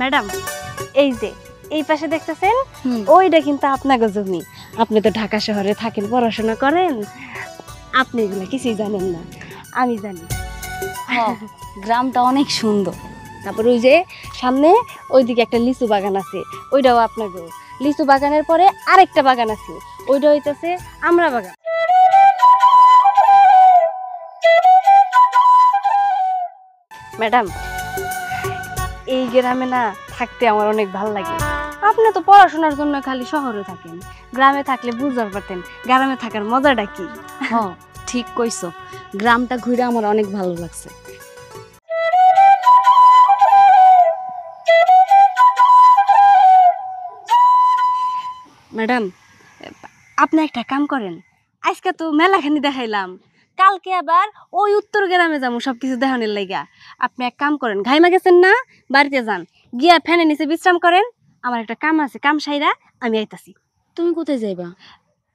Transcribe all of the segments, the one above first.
Madam এই যে এই পাশে দেখতেছেন ওইটা কিন্তু আপনাকে জমি। আপনি তো ঢাকা শহরে থাকেন, পড়াশোনা করেন, আপনি এগুলো কিছুই জানেন না, আমি জানি। গ্রামটা অনেক সুন্দর। তারপর ওই যে সামনে ওইদিকে একটা লিচু বাগান আছে, ওইটাও আপনাকে। লিচু বাগানের পরে আরেকটা বাগান আছে, ওইটা হইতেছে আমরা বাগান। ম্যাডাম এই গ্রামে না থাকতে আমার অনেক ভালো লাগে। আপনি তো পড়াশোনার জন্য খালি শহরে থাকেন, গ্রামে থাকলে বুঝতে পারতেন গ্রামে থাকার মজাটা কি। হ্যাঁ ঠিক কইছো, গ্রামটা ঘুরে আমার অনেক ভালো লাগছে। ম্যাডাম আপনি একটা কাম করেন, আজকে তো মেলাখানি দেখাইলাম, কালকে আবার ওই উত্তর গ্রামে যাবো সবকিছু দেখানোর লাইগা। আপনি এক কাম করেন, ঘাইমা গেছেন না, বাড়িতে যান, গিয়া ফ্যানের নিচে বিশ্রাম করেন। আমার একটা কাম আছে, কাম সাইরা আমি আইতাছি। তুমি কোথায় যাইবা?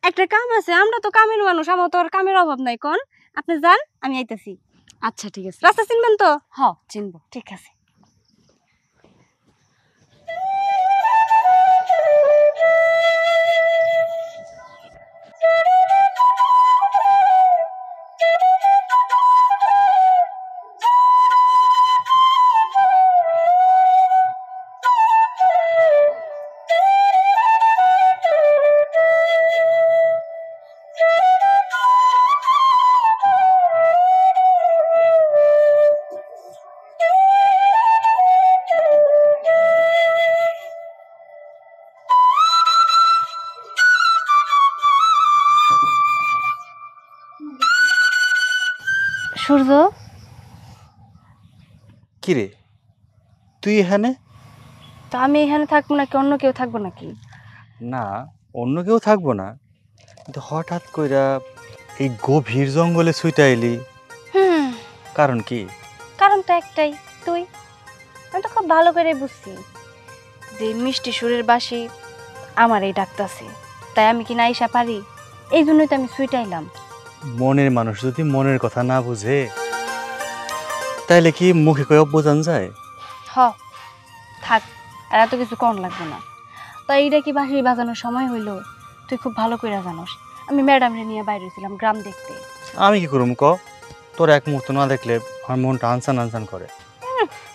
একটা কাম আছে, আমরা তো কামের মানুষ, আমার তো আর কামের অভাব নাই। কোন আপনি যান, আমি আইতাছি। আচ্ছা ঠিক আছে। রাস্তা চিনবেন তো? হ্যাঁ চিনবো। ঠিক আছে। সূর্য কিরে তুই এখানে? তো আমি এখানে থাকবো নাকি অন্য কেউ থাকবো নাকি? না অন্য কেউ থাকবো না, কিন্তু হঠাৎ কইরা এই গভীর জঙ্গলে ছুটে এলি, কারণ কি? কারণ তো একটাই, তুই। আমি তো খুব ভালো করে বুঝছি যে মিষ্টি সুরের বাঁশি আমার এই ডাকতাছে, তাই আমি কি না আইসা পারি, এই জন্যই তো আমি সুইটাইলাম। মনের মানুষ যদি মনের কথা না বুঝে তাইলে কি মুখে কয়ে বোঝান যায়? হ থাক, আর এত কিছু কম লাগবে না। তো এইটা কি বাঁশি বাজানোর সময় হইলো? তুই খুব ভালো করে জানোস আমি ম্যাডামরে নিয়ে বাইরে ছিলাম গ্রাম দেখতে। আমি কি করুম ক? তোর এক মুহূর্ত না দেখলে আমার মনটা আনসান আনসান করে।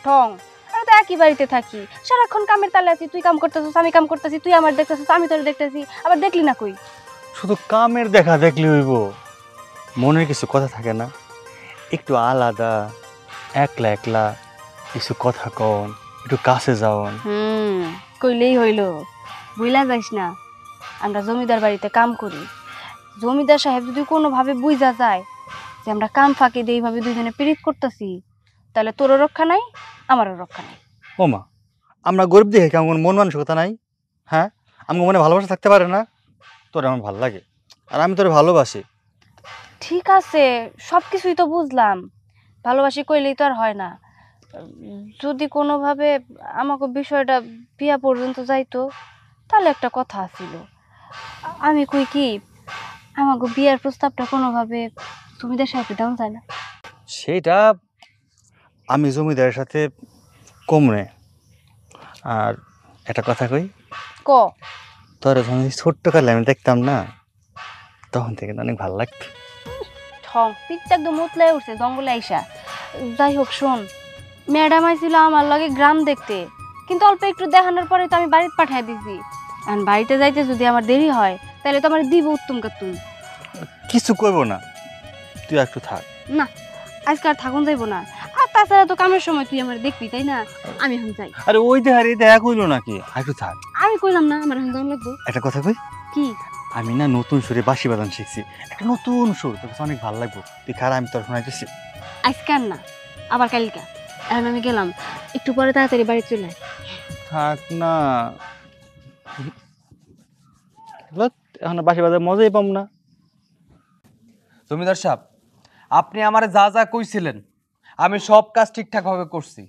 ঠং, আমি তো একই বাড়িতে থাকি, সারাক্ষণ কামের তালে আছি, তুই কাম করতেছিস আমি কাম করতেছি, তুই আমার দেখতেছিস আমি তোর দেখতেছি, আবার দেখলি না কই? শুধু কামের দেখা দেখলে হইব? মনের কিছু কথা থাকে না, একটু আলাদা, একলা একলা কিছু কথা কন, একটু কাছে যাওন। কইলেই হইলো। বুঝলা যাইস না, আমরা জমিদার বাড়িতে কাম করি। জমিদার সাহেব যদি কোনোভাবে বুঝা যায় যে আমরা কাম ফাঁকি দিয়ে এইভাবে দুইজনে পীড়িত করতেছি, তাহলে তোরও রক্ষা নাই, আমারও রক্ষা নাই। ওমা, আমরা গরিব দেখে কেমন মন মানসিকতা নাই? হ্যাঁ, আমার মনে ভালোবাসা থাকতে পারে না? তোর আমার ভালো লাগে আর আমি তোর ভালোবাসি। ঠিক আছে, সব কিছুই তো বুঝলাম, ভালোবাসি কইলেই তো আর হয় না। যদি কোনোভাবে আমাকে বিষয়টা বিয়া পর্যন্ত যাইতো, তাহলে একটা কথা আছিল। আমি কই কি, আমাকে বিয়ার প্রস্তাবটা কোনোভাবে জমিদার সাহেবকে দেওয়া যায় না? সেটা আমি জমিদারের সাথে কমনে। আর একটা কথা কই, ক। তোর যখন ছোট্ট কালে আমি দেখতাম না, তখন থেকে অনেক ভালো লাগতো। ঠং, পিঠটা একদম মুতলাই উঠছে জঙ্গলে আইসা। যাই হোক শোন, ম্যাডাম আইছিল আমার লগে গ্রাম দেখতে, কিন্তু অল্প একটু দেখানোর পরে তো আমি বাড়িতে পাঠিয়ে দিছি। এখন বাড়িতে যাইতে যদি আমার দেরি হয়, তাহলে তো আমার দিব উত্তম কাতুন। কিছু করবো না, তুই একটু থাক। না, আজকে আর থাকুন যাইব না। আর তাছাড়া তো কামের সময় তুই আমার দেখবি, তাই না? আমি এখন যাই। আরে ওই দেখ এই দেখা কইলো নাকি, একটু থাক। আমি কইলাম না আমার এখন যাওয়া লাগবো। একটা কথা কই, কি? আমি না নতুন সুরে বাঁশি বাজান শিখছি, একটা নতুন সুর, তোর কাছে অনেক ভালো লাগবো। তুই খারা, আমি তোর শোনাইতেছি। আজকে আর না, আবার কালকে। এখন আমি গেলাম, একটু পরে তাড়াতাড়ি বাড়ি চলে আয়। থাক না, এখন বাঁশি বাজার মজাই পাম না। জমিদার সাহেব, আপনি আমারে যা যা কইছিলেন আমি সব কাজ ঠিকঠাকভাবে করছি।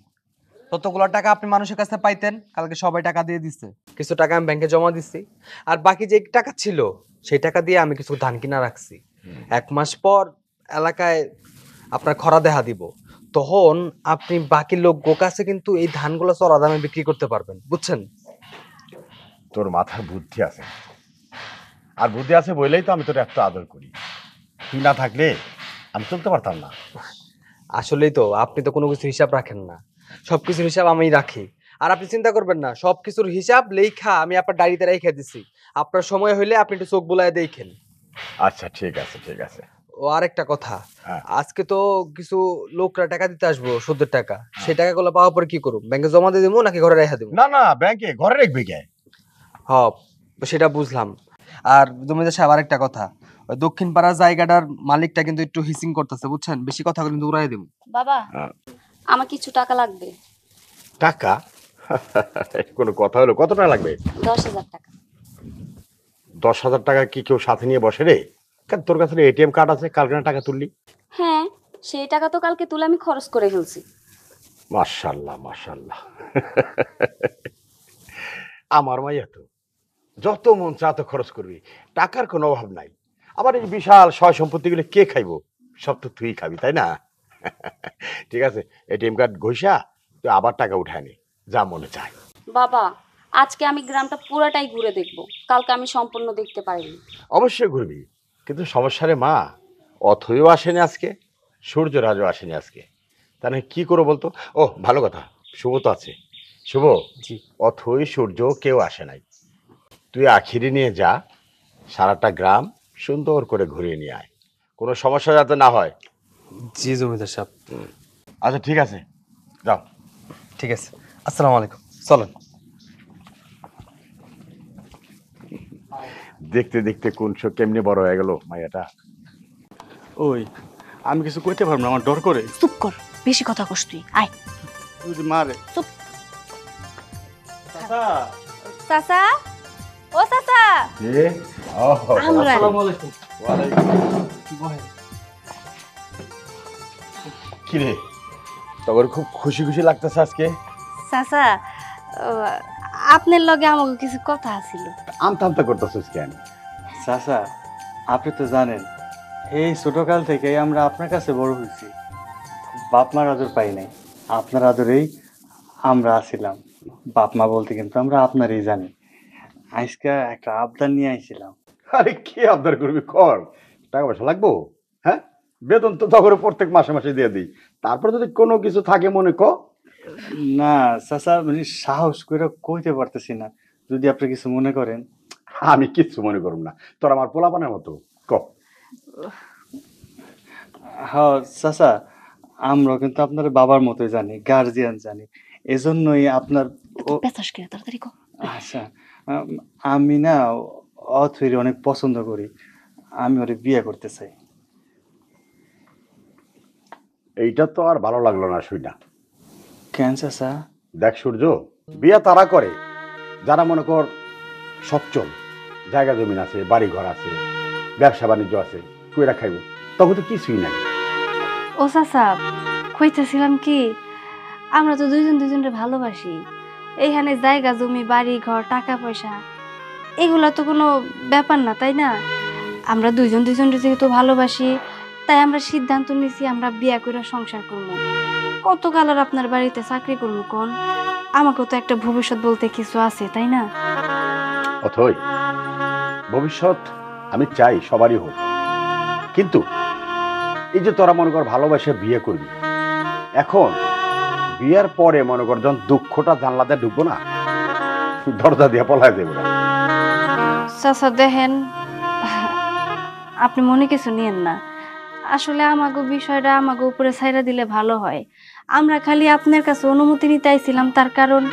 ততগুলো টাকা আপনি মানুষের কাছে পাইতেন, কালকে সবাই টাকা দিয়ে দিচ্ছে। কিছু টাকা আমি ব্যাংকে জমা দিচ্ছি, আর বাকি যে টাকা ছিল সেই টাকা দিয়ে আমি কিছু ধান কিনা রাখছি। 1 মাস পর এলাকায় আপনার খরা দেখা দিব, তখন আপনি বাকি লোক কাছে কিন্তু এই ধানগুলো চড়া দামে বিক্রি করতে পারবেন, বুঝছেন? তোর মাথায় বুদ্ধি আছে, আর বুদ্ধি আছে বলেই তো আমি তোর এত আদর করি। তুই না থাকলে আমি চলতে পারতাম না। আসলেই তো আপনি তো কোনো কিছু হিসাব রাখেন না, সবকিছুর হিসাব আমি রাখি। আর আপনি চিন্তা করবেন না, সবকিছুর হিসাব লেখা আমি আপনার ডায়েরিতে রেখে দিছি। আপনার সময় হইলে আপনি একটু চোখ বুলায় দেখেন। আচ্ছা ঠিক আছে ঠিক আছে। ও আরেকটা কথা, হ্যাঁ। আজকে তো কিছু লোকরা টাকা দিতে আসবো, সুদের টাকা। সেই টাকাগুলো পাওয়ার পরে কি করুম? ব্যাংকে জমা দিয়ে দেবো নাকি ঘরে রেখে দেবো? না না, ব্যাংকে ঘরে রাখবি কে? হ, সেটা বুঝলাম। আর জমিদার সাহেব আরেকটা কথা, ওই দক্ষিণ পাড়ার জায়গাটার মালিকটা কিন্তু একটু হিসিং করতেছে, বুঝছেন? বেশি কথা কিন্তু উড়াই দেবো। বাবা, আমার কিছু টাকা লাগবে। টাকা? কোনো কথা হলো? কত টাকা লাগবে? 10,000 টাকা। 10,000 টাকা কি কেউ সাথে নিয়ে বসে রে? কেন, তোর কাছে এটিএম কার্ড আছে, কালকে না টাকা তুললি? হ্যাঁ, সেই টাকা তো কালকে তুলে আমি খরচ করে ফেলছি। মাশাআল্লাহ মাশাআল্লাহ। আমার মাইয়া তো যত মন চা তো খরচ করবি, টাকার কোনো অভাব নাই। আবার এই বিশাল সয় সম্পত্তিগুলো কে খাইবো? সব তো তুই খাবি, তাই না? ঠিক আছে, এটিএম কার্ড ঘষা তুই আবার টাকা উঠায় নে, যা মনে চায়। বাবা, আজকে আমি গ্রামটা পুরাটাই ঘুরে দেখব, কালকে আমি সম্পূর্ণ দেখতে পারিনি। অবশ্যই ঘুরবি, কিন্তু সমস্যা রে মা, অথইও আসেনি আজকে, সূর্যরাজও আসেনি আজকে। তাহলে কি করবো বলতো? ও ভালো কথা, শুভ তো আছে। শুভ, জি। অথই সূর্য কেউ আসে নাই, তুই আখিরি নিয়ে যা, সারাটা গ্রাম সুন্দর করে ঘুরিয়ে নিয়ে আয়, কোনো সমস্যা যাতে না হয়। জি জমিদার সাহেব। আচ্ছা ঠিক আছে, যাও। ঠিক আছে, আসসালামু আলাইকুম, চলেন। দেখতে দেখতে কোন সব কেমনি বড় হয়ে গেল মাইয়াটা। ওই আমি কিছু কইতে পারবো না, আমার ডর করে। চুপ কর, বেশি কথা কস তুই। আয়। তুই যদি মারে। চুপ। চাচা, চাচা, ও চাচা, এ ওহ, আমরা আলাইকুম। কি রে, তোর খুব খুশি খুশি লাগতেছে আজকে? চাচা, ও, আপনার লগে আমাকে কিছু কথা আছিল। আমতা আমতা করতেছিস কেন? চাচা, আপনি তো জানেন এই ছোটকাল থেকে আমরা আপনার কাছে বড় হয়েছি, বাপ মার আদর পাই নাই, আপনার আদরেই আমরা আছিলাম। বাপ মা বলতে কিন্তু আমরা আপনারই জানি। আজকে একটা আবদার নিয়ে আইছিলাম। আরে কি আবদার করবি, কর। টাকা পয়সা লাগবো? হ্যাঁ, বেতন তো তখন প্রত্যেক মাসে মাসে দিয়ে দিই, তারপর যদি কোনো কিছু থাকে মনে ক। না চাচা, মানে সাহস করে কইতে পারতেছি না, যদি আপনি কিছু মনে করেন। আমি কিচ্ছু মনে করব না, তোর আমার পোলাপানের মতো, ক। হ্যাঁ চাচা, আমরা কিন্তু আপনার বাবার মতোই জানি, গার্জিয়ান জানি, এজন্যই আপনার পেছাস কিনা তাড়াতাড়ি কর। আচ্ছা, আমি না অথৈরি অনেক পছন্দ করি, আমি ওরে বিয়ে করতে চাই। এইটা তো আর ভালো লাগলো না শুই না। কেন চাচা? দেখ সূর্য, বিয়া তারা করে যারা মনে কর সচ্ছল, জায়গা জমিন আছে, বাড়ি ঘর আছে, ব্যবসা বাণিজ্য আছে, কইরা খাইব, তখন তো কিছুই নাই। ও চাচা, কইতেছিলাম কি, আমরা তো দুইজন দুইজনকে ভালোবাসি। এইখানে জায়গা জমি, বাড়ি ঘর, টাকা পয়সা এগুলা তো কোনো ব্যাপার না, তাই না? আমরা দুইজন দুইজনকে যেহেতু ভালোবাসি, তাই আমরা সিদ্ধান্ত নিছি আমরা বিয়া করে সংসার করবো। কতকাল আর আপনার বাড়িতে চাকরি করবো কোন? আমাকেও তো একটা ভবিষ্যৎ বলতে কিছু আছে, তাই না? অথই, ভবিষ্যৎ আমি চাই সবারই হোক, কিন্তু এই যে তোরা মনে কর ভালোবাসে বিয়ে করবি, এখন বিয়ের পরে মনে কর যখন দুঃখটা জানলাতে ঢুকবো না, দরজা দিয়ে পলায় দেবো না। চাচা দেখেন, আপনি মনে কিছু নিয়েন না। আসলে আমাকে বিষয়টা আমাকে উপরে ছাইরা দিলে ভালো হয়। আমরা খালি আপনার কাছে অনুমতি নিতে আইছিলাম, তার কারণ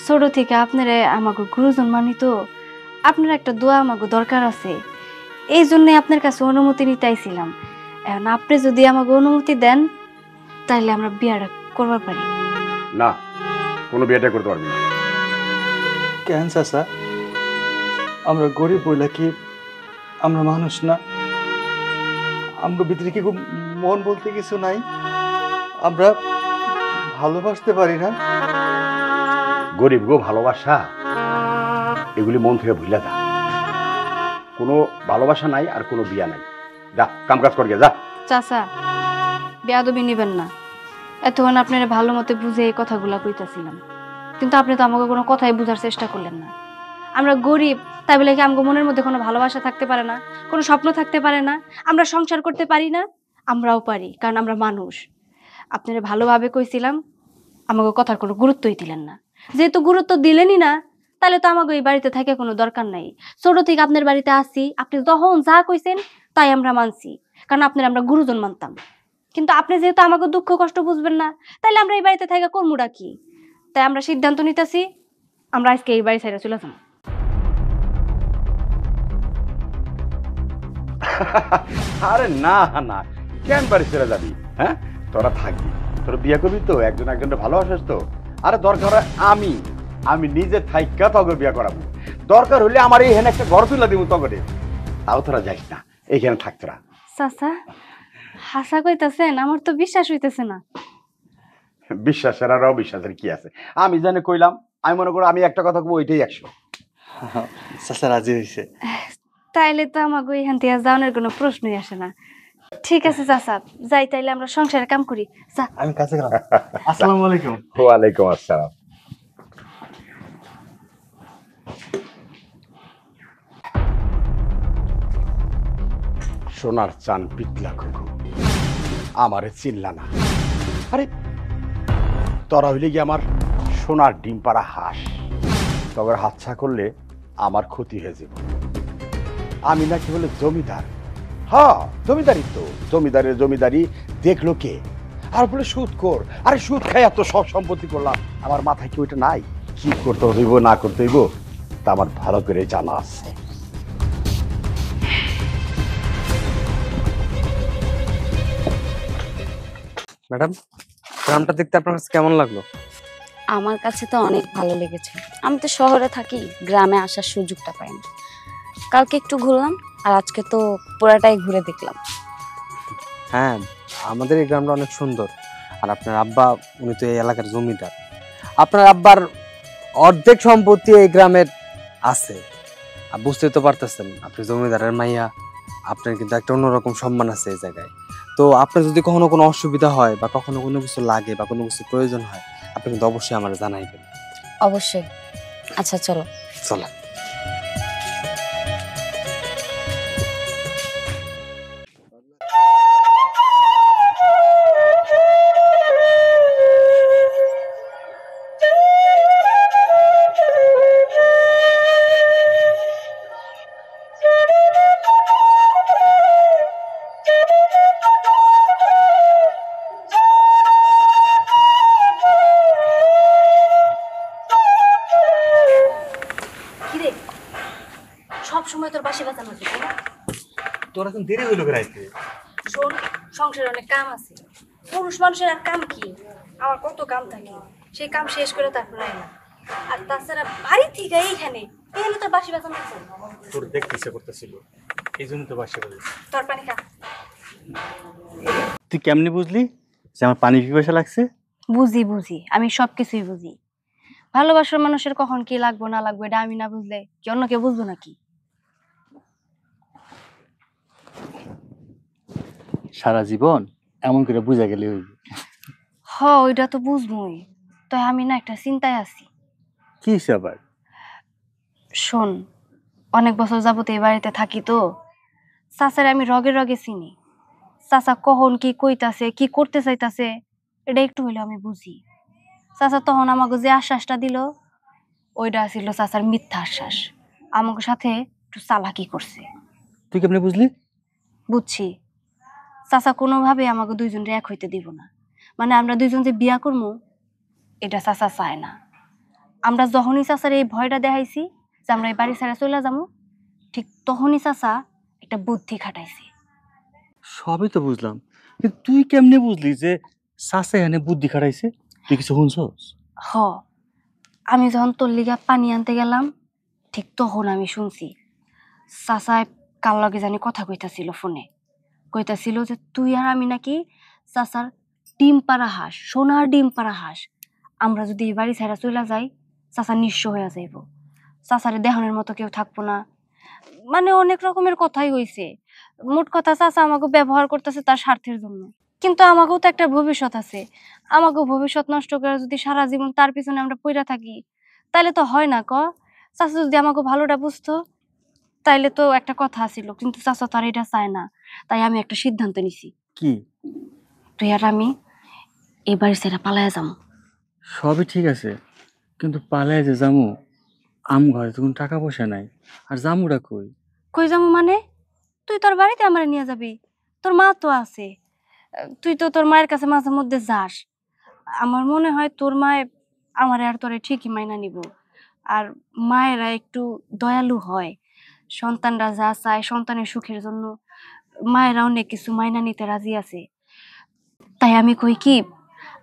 ছোট থেকে আপনারা আমাকে গুরুজন মানি, তো আপনার একটা দোয়া আমাকে দরকার আছে, এই জন্যে আপনার কাছে অনুমতি নিতে আইছিলাম। এখন আপনি যদি আমাকে অনুমতি দেন তাহলে আমরা বিয়েটা করবার পারি। না, কোনো বিয়েটা করতে পারবি না। কেন চাচা? আমরা গরিব বইলা কি আমরা মানুষ না? আমরা ভিতরে কি খুব মন বলতে কিছু নাই? আমরা ভালোবাসতে পারি না? গরিব গো ভালোবাসা, এগুলি মন থেকে ভুলে যা। কোনো ভালোবাসা নাই আর কোনো বিয়া নাই, যা কাম কাজ কর গে, যা। চাচা, বেয়াদবি নিবেন না। এতক্ষণ আপনারা ভালো মতো বুঝে এই কথাগুলা কইতাছিলাম, কিন্তু আপনি তো আমাকে কোনো কথাই বুঝার চেষ্টা করলেন না। আমরা গরিব, তাই বলে কি আমাকে মনের মধ্যে কোনো ভালোবাসা থাকতে পারে না, কোনো স্বপ্ন থাকতে পারে না? আমরা সংসার করতে পারি না? আমরাও পারি, কারণ আমরা মানুষ। আপনারা ভালোভাবে কইছিলাম, আমাকে কথার কোনো গুরুত্বই দিলেন না। যেহেতু গুরুত্ব দিলেনই না, তাহলে তো আমাকে এই বাড়িতে থেকে কোনো দরকার নাই। ছোট থেকে আপনার বাড়িতে আসি, আপনি তখন যা কইছেন তাই আমরা মানছি, কারণ আপনার আমরা গুরুজন মানতাম। কিন্তু আপনি যেহেতু আমাকে দুঃখ কষ্ট বুঝবেন না, তাহলে আমরা এই বাড়িতে থেকে করমুটা কি? তাই আমরা সিদ্ধান্ত নিতেছি, আমরা আজকে এই বাড়ি ছেড়ে চলে যাবো। আরে না না, কেন বাড়ি ছেড়ে যাবি? হ্যাঁ, তোরা থাকবি, তোরা বিয়ে করবি তো, একজন একজনকে ভালোবাসিস তো। আরে দরকার হয় আমি নিজে থাইকা তোকে বিয়ে করাবো। দরকার হলে আমার এই হেন একটা ঘর তুলে দিব তগরে, তাও তোরা যাইস না, এইখানে থাক তোরা। চাচা, হাসা কইতাছেন? আমার তো বিশ্বাস হইতেছে না। বিশ্বাসের আর অবিশ্বাসের কি আছে? আমি জানি কইলাম, আমি মনে করো আমি একটা কথা কব, ওইটাই 100। চাচা রাজি হয়েছে। তাইলে তো আমাকে এখান থেকে যাওয়ার কোনো প্রশ্নই আসে না। ঠিক আছে চাচা, যাই তাইলে আমরা সংসারে কাম করি। যা। আমি কাছে গেলাম। আসসালামু আলাইকুম। ওয়ালাইকুম আসসালাম। সোনার চান পিতলা কুকু, আমারে চিনলা না। আরে তোরা হইলে কি আমার সোনার ডিম পাড়া হাঁস, তবে হাতছা করলে আমার ক্ষতি হয়ে যাব। আমি নাকি বলে জমিদার। হ্যাঁ, জমিদারি তো, জমিদারি দেখলো কে? আর বলে সুদ কর। আরে সুদ খাই এত সব সম্পত্তি করলাম, আমার মাথায় কি ওইটা নাই? কি করতে হইব না করতে হইব তা আমার ভালো করে জানা আছে। ম্যাডাম, গ্রামটা দেখতে আপনার কাছে কেমন লাগলো? আমার কাছে তো অনেক ভালো লেগেছে। আমি তো শহরে থাকি, গ্রামে আসার সুযোগটা পাই না। কালকে একটু ঘুরলাম, আর আজকে তো পুরাটাই ঘুরে দেখলাম। হ্যাঁ, আমাদের এই গ্রামটা অনেক সুন্দর। আর আপনার আব্বা, উনি তো এই এলাকার জমিদার। আপনার আব্বার অর্ধেক সম্পত্তি এই গ্রামের আছে। আর বুঝতেই তো পারতেছেন, আপনি জমিদারের মাইয়া, আপনার কিন্তু একটা অন্যরকম সম্মান আছে এই জায়গায়। তো আপনার যদি কখনো কোনো অসুবিধা হয় বা কখনো কোনো কিছু লাগে বা কোনো কিছু প্রয়োজন হয়, আপনি কিন্তু অবশ্যই আমার জানাইবেন। অবশ্যই। আচ্ছা চলো। চলো। কিরে, সব সময় তোর বাসি বাজানো হচ্ছে? তোর এখন দেরি হইলো বেড়াইতে। শোন, সংসারে অনেক কাম আছে। পুরুষ মানুষের আর কাম কি? আমার কত কাম থাকে, সেই কাম শেষ করে তারপর আইলাম। আর তাছাড়া বাড়ি থেকে এইখানে তোর বাসি বাজানো হচ্ছে। তোর দেখতে ইচ্ছা করতেছিল, এই জন্য তো বাসা বলি। তোর পানি খা। তুই কেমনি বুঝলি যে আমার পানি পিপাসা লাগছে? বুঝি, আমি সবকিছুই বুঝি। ভালোবাসার মানুষের কখন কি লাগবো না লাগবে এটা আমি না বুঝলে কি অন্য কেউ বুঝবো নাকি? সারা জীবন এমন করে বুঝা গেলে হইবে। ওইটা তো বুঝবোই, তো আমি না একটা চিন্তায় আছি। কি হইছে আবার? শোন, অনেক বছর যাবত এই বাড়িতে থাকি তো, চাচারে আমি রগে রগে চিনি। চাচা কখন কি কইতাছে, কি করতে চাইতাছে, এটা একটু হইলে আমি বুঝি। চাচা তখন আমাকে যে আশ্বাসটা দিল, ওইটা ছিল চাচার মিথ্যা আশ্বাস। আমাকে সাথে একটু চালাকি করছে। তুই কেমনি বুঝলি? বুঝছি, চাচা কোনোভাবে আমাকে দুইজনরে এক হইতে দিব না। মানে আমরা দুইজন যে বিয়া করবো, এটা চাচা চায় না। আমরা যখনই চাচার এই ভয়টা দেখাইছি যে আমরা এই বাড়ি ছেড়ে চলে যাবো, ঠিক তখনই চাচা একটা বুদ্ধি খাটাইছে। সবই তো বুঝলাম, কিন্তু তুই কেমনে বুঝলি যে চাচা এখানে বুদ্ধি খাটাইছে? তুই কিছু শুনছস? আমি যখন তোর লিগা পানি আনতে গেলাম, ঠিক তখন আমি শুনছি চাচায় কার লগে জানি কথা কইতাছিল ফোনে। কইতাছিল যে তুই আর আমি নাকি চাচার ডিম পাড়া হাঁস, সোনার ডিম পাড়া হাঁস। আমরা যদি এই বাড়ি ছেড়ে চলে যাই, চাচা নিঃস্ব হয়ে যাইব, চাচারে দেহনের মতো কেউ থাকবো না। মানে অনেক রকমের কথাই হইছে। মোট কথা চাচা আমাকে ব্যবহার করতেছে তার স্বার্থের জন্য। কিন্তু আমাকেও তো একটা ভবিষ্যৎ আছে। আমাকেও ভবিষ্যৎ নষ্ট করে যদি সারা জীবন তার পিছনে আমরা পইড়া থাকি, তাইলে তো হয় না ক। চাচা যদি আমাকে ভালোটা বুঝতো, তাইলে তো একটা কথা আছিল, কিন্তু চাচা তো আর এটা চায় না। তাই আমি একটা সিদ্ধান্ত নিছি, কি? তুই আর আমি এবার সেটা পালায়া যাবো। সবই ঠিক আছে, কিন্তু পালায় যে যামু, আম ঘরে তো কোনো টাকা পয়সা নাই, আর জামুটা কই? কই যাবো মানে? তুই তোর বাড়িতে আমার নিয়ে যাবি, তোর মা তো আছে। তুই তো তোর মায়ের কাছে মাঝে মধ্যে যাস। আমার মনে হয় তোর মায়ে আমার আর তোরে ঠিকই মাইনা নিব। আর মায়েরা একটু দয়ালু হয়, সন্তানরা যা চায় সন্তানের সুখের জন্য মায়েরা অনেক কিছু মাইনা নিতে রাজি আছে। তাই আমি কই কি,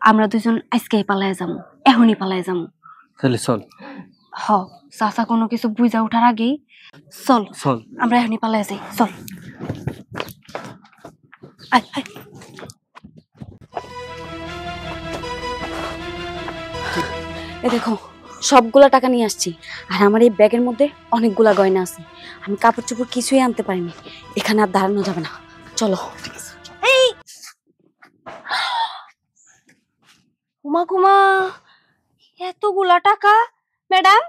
আমরা দুজন আজকেই পালায় যাবো, এখনই পালায় যাবো। তাহলে চল। হ, চাচা কোনো কিছু বুঝা ওঠার আগেই চল, চল। আমরা এখনই পালায় যাই, চল। আয়, আয়। এ দেখো, সবগুলা টাকা নিয়ে আসছি। আর আমার এই ব্যাগের মধ্যে অনেকগুলা গয়না আছে। আমি কাপড় চোপড় কিছুই আনতে পারিনি। এখানে আর দাঁড়ানো যাবে না, চলো। এই উমা কুমা, এতগুলা টাকা! ম্যাডাম,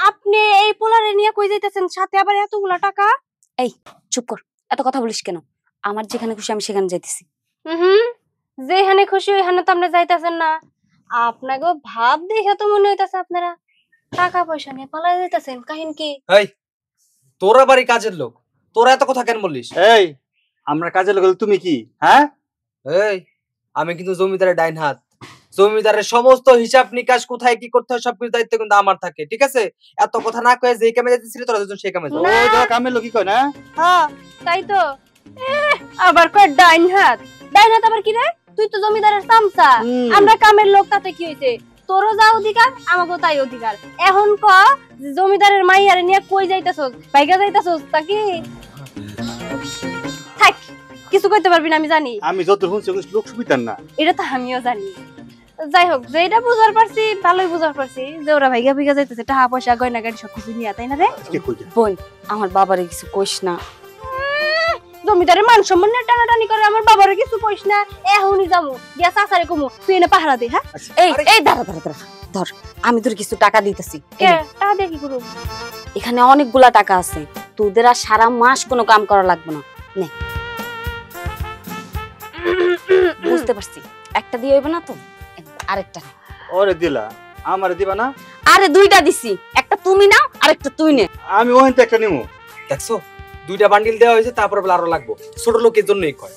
আপনি এই পোলারে নিয়ে কই যাইতেছেন, সাথে আবার এতগুলা টাকা? এই চুপ কর, এত কথা বলিস কেন? আমার যেখানে খুশি আমি সেখানে যাইতেছি। হুম, যেখানে খুশি ওইখানে তো আপনি যাইতেছেন না। আপনাকে ভাব দেখে তো মনে হইতাছে আপনারা টাকা পয়সা নিয়ে পালায় যাইতেছেন। কাহিনী কি? এই তোরা বাড়ি কাজের লোক, তোরা এত কথা কেন বলিস? এই, আমরা কাজে লোক, তুমি কি? হ্যাঁ, এই আমি কিন্তু জমিদারের ডাইন হাত। জমিদারের সমস্ত হিসাব নিকাশ, কোথায় কি করতে হয় সবকিছু দায়িত্ব কিন্তু আমার থাকে, ঠিক আছে? এত কথা না কয়ে যে কামে যাইতেছিলি তোরা দুজন সেই কামে যা। না। ওই যারা কামের লোক কি কয় না? হ্যাঁ, তাই তো। আবার কয় ডাইন হাত। ডাইন হাত আবার কি রে? তুই তো জমিদারের চামচা, আমরা কামের লোক, তাতে কি হইছে? তোরও যা অধিকার, আমাকেও তাই অধিকার। এখন ক, যে জমিদারের মাইয়ারে নিয়ে কই যাইতাছস? বাইগা যাইতাছস তা কি? থাক, কিছু কইতে পারবি না, আমি জানি। আমি যত শুনছি লোক সুবিধার না। এটা তো আমিও জানি। যাই হোক, যেটা বুঝার পারছি ভালোই বুঝার পারছি যে ওরা ভাইগা ভিগা যাইতেছে টাকা পয়সা গয়না গাড়ি সবকিছু নিয়ে, তাই না রে? কে কই যায়? বোন, আমার বাবারে কিছু কইস না। জমিদারের মান সম্মান নিয়ে টানাটানি করে, আমার বাবারে কিছু কইস না। এখনই যামু, গিয়া চাচারে কমু তুই এনে পাহারা দে। হ্যাঁ, এই এই দাঁড়া দাঁড়া দাঁড়া, ধর, আমি তোর কিছু টাকা দিতেছি। কে টাকা দিয়ে কি করব? এখানে অনেকগুলা টাকা আছে, তোদের আর সারা মাস কোনো কাম করা লাগবে না। নে, বুঝতে পারছি, একটা দিয়ে হইবে না তো, আরেকটা নে। ওরে দিলা, আমারে দিবা না? আরে দুইটা দিছি, একটা তুমি নাও আরেকটা তুই নে। আমি ওখান থেকে একটা নিমু। দেখছো, দুইটা বান্ডিল দেওয়া হয়েছে, তারপরে বলে আরো লাগবো। ছোট লোকের জন্যই কয়।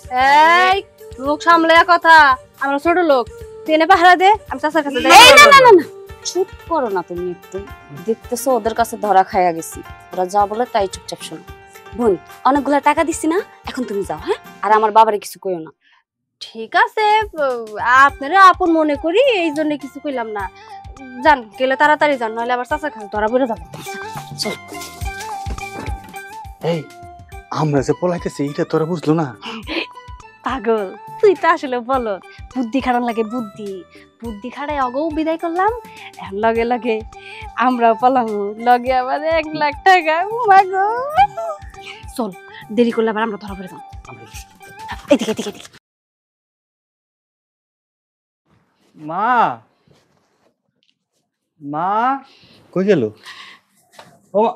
এই লোক সামলায়া কথা, আমরা ছোট লোক, তুই এনে পাহারা দে, আমি চাচার কাছে যাই। এই না না না না, চুপ করো না তুমি একটু। দেখতেছো ওদের কাছে ধরা খাইয়া গেছি, ওরা যা বলে তাই চুপচাপ শোনো। বোন, অনেকগুলা টাকা দিছি না, এখন তুমি যাও। হ্যাঁ, আর আমার বাবারে কিছু কইও না। ঠিক আছে, আপনারা আপন মনে করি এই জন্য কিছু কইলাম না। যান, গেলে তাড়াতাড়ি যান, নাহলে আবার চাচার কাছে ধরা পড়ে যাবো। চল। এই, আমরা যে পলাইতেছি এটা তোরা বুঝলো না? পাগল, তুই তো আসলে বলো বুদ্ধি খাটান লাগে, বুদ্ধি বুদ্ধি খাটাই অগৌ বিদায় করলাম। এখন লগে লগে আমরাও পালাম, লগে আবার 1 লাখ টাকা। মাগো, চল, দেরি করলে আবার আমরা ধরা পড়ে যাবো। এদিকে এদিকে এদিকে। মা, মা কই গেল? ও মা।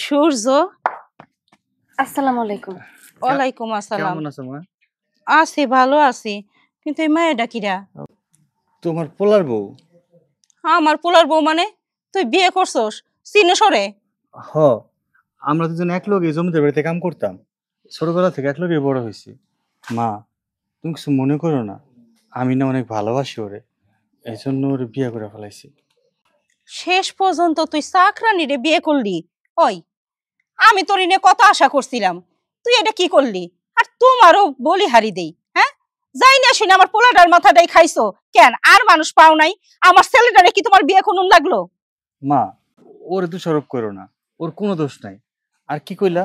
সূর্য, আসসালামু আলাইকুম। ওয়ালাইকুম আসসালাম। কেমন আছো মা? আছি, ভালো আছি, কিন্তু এই মায়েরা কিরা? তোমার পোলার বউ। আমার পোলার বউ মানে? তুই বিয়ে করছস চিনে সরে? হ, আমরা দুজন এক লগে জমিদার বাড়িতে কাম করতাম, ছোটবেলা থেকে এক লগে বড় হয়েছি। মা, তুমি কিছু মনে করো না, আমি না অনেক ভালোবাসি ওরে, এই জন্য ওরে বিয়ে করে ফেলাইছি। শেষ পর্যন্ত তুই চাকরানিরে বিয়ে করলি? ওই, আমি তোর নিয়ে কত আশা করছিলাম, তুই এটা কি করলি? আর তোমারও বলিহারি দেই। হ্যাঁ, যাই না শুনে আমার পোলাটার মাথাটাই খাইছো কেন? আর মানুষ পাও নাই? আমার ছেলেটারে কি তোমার বিয়ে করুন লাগলো? মা, ওরে দোষারোপ করো না, ওর কোনো দোষ নাই। আর কি কইলা,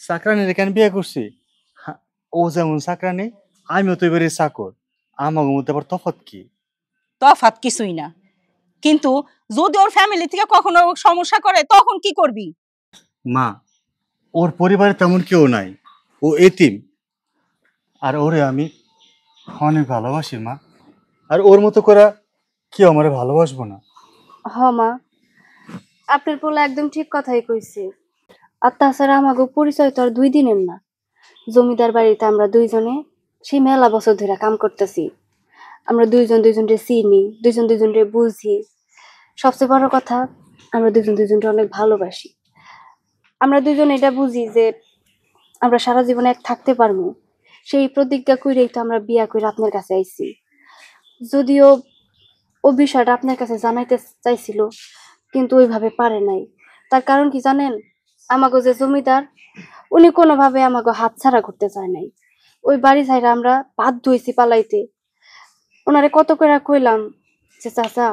চাকরানিরে কেন বিয়ে করছি? ও যেমন চাকরানি, আমিও তো এবারে চাকর, আমার মধ্যে আবার তফাৎ কি? তফাৎ কিছুই না, কিন্তু যদি ওর ফ্যামিলি থেকে কখনো সমস্যা করে তখন কি করবি? মা, ওর পরিবারে তেমন কেউ নাই, ও এতিম, আর ওরে আমি অনেক ভালোবাসি মা। আর ওর মতো করে কেউ আমারে ভালোবাসবো না। হ মা, আপনার পোলা একদম ঠিক কথাই কইছে। আর তাছাড়া আমাকে পরিচয় তো আর 2 দিনের না। জমিদার বাড়িতে আমরা দুইজনে সেই মেলা বছর ধরে কাম করতেছি। আমরা দুইজন দুইজনকে চিনি, দুইজন দুইজনকে বুঝি। সবচেয়ে বড় কথা, আমরা দুইজন দুইজনকে অনেক ভালোবাসি। আমরা দুইজন এটা বুঝি যে আমরা সারা জীবনে এক থাকতে পারবো। সেই প্রতিজ্ঞা কইরেই তো আমরা বিয়া করে আপনার কাছে আইছি। যদিও ও বিষয়টা আপনার কাছে জানাইতে চাইছিল, কিন্তু ওইভাবে পারে নাই। তার কারণ কি জানেন? আমাকে যে জমিদার, উনি কোনোভাবে আমাকে হাতছাড়া করতে চায় নাই। ওই বাড়ি ছাইরা আমরা বাধ্য হইছি পালাইতে। ওনারে কত করে কইলাম যে চাচা,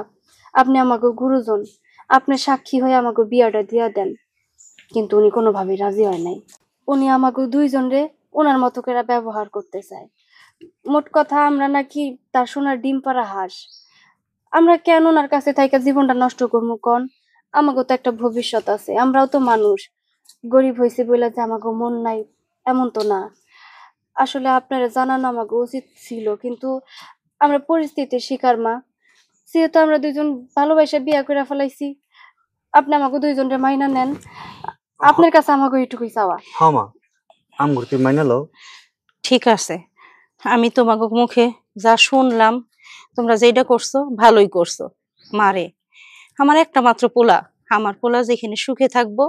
আপনি আমাকে গুরুজন, আপনি সাক্ষী হয়ে আমাকে বিয়াটা দিয়া দেন, কিন্তু উনি কোনোভাবে রাজি হয় নাই। উনি আমাকে দুইজনরে ওনার মতো করে ব্যবহার করতে চায়। মোট কথা, আমরা নাকি তার সোনার ডিম পাড়া হাঁস। আমরা কেন ওনার কাছে থাইকা জীবনটা নষ্ট করবো কন? আমাকে তো একটা ভবিষ্যৎ আছে, আমরাও তো মানুষ। গরিব হয়েছে বলে যে আমাকে মন নাই, এমন তো না। আসলে আপনারা জানানো আমাকে উচিত ছিল, কিন্তু আমরা পরিস্থিতির শিকার মা। যেহেতু আমরা দুইজন ভালোবাসা বিয়া করে ফেলাইছি, আপনি আমাকে দুইজনরে মাইনা নেন। আপনার কাছে আমাকে এইটুকুই চাওয়া। হ্যাঁ মা, আমগুলো তুই মাইনা লও। ঠিক আছে, আমি তোমাকে মুখে যা শুনলাম, তোমরা যেটা করছো ভালোই করছো। মারে, আমার একটা মাত্র পোলা, আমার পোলা যেখানে সুখে থাকবো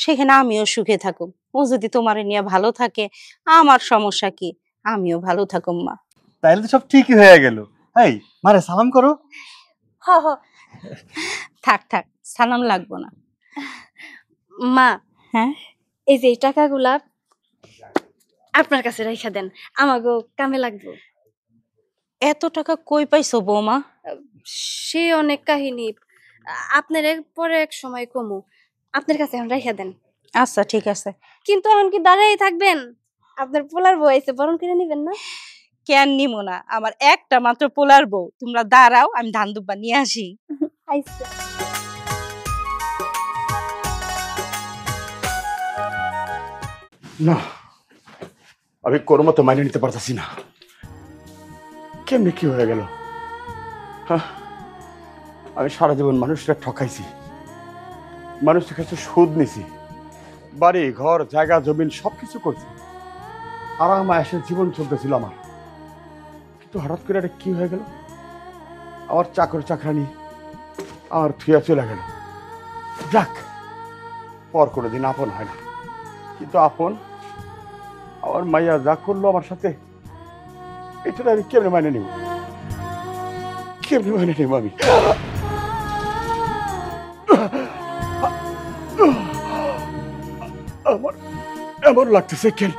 সেখানে আমিও সুখে থাকুম। ও যদি তোমারে নিয়ে ভালো থাকে, আমার সমস্যা কি? আমিও ভালো থাকুম মা। তাইলে তো সব ঠিকই হয়ে গেল। এই মারে সালাম করো। হ হ। থাক থাক, সালাম লাগবো না। মা, হ্যাঁ, এই যে এই টাকাগুলা আপনার কাছে রাইখা দেন, আমাকে কামে লাগবে। এত টাকা কই পাইছো বৌমা? সে অনেক কাহিনী, আপনার পরে এক সময় কমু। আপনার কাছে এখন রাইখা দেন। আচ্ছা ঠিক আছে। কিন্তু এখন কি দাঁড়াই থাকবেন? আপনার পোলার বউ আইছে, বরণ করে নিবেন না? কেন নিমো না? আমার একটা মাত্র পোলার বউ। তোমরা দাঁড়াও, আমি ধান দুব্বা নিয়ে আসি। আইছে। না, আমি কোনো মতো মানিয়ে নিতে পারতেছি না। কেমনি কি হয়ে গেল? হ্যাঁ, আমি সারা জীবন মানুষরা ঠকাইছি, মানুষের কাছে সুদ নিছি, বাড়ি ঘর জায়গা জমিন সবকিছু করছি, আরাম আয়েশের জীবন চলতেছিল আমার। কিন্তু হঠাৎ করে এটা কি হয়ে গেল? আমার চাকর চাকরানি আমার থুয়া চলে গেল। যাক, পর কোনোদিন আপন হয় না, কিন্তু আপন আমার মাইয়া যা করলো আমার সাথে, এটা আমি কেমনে মানে নিব? কেমনে মানে নিব আমি? আমার এমন লাগতেছে কেন?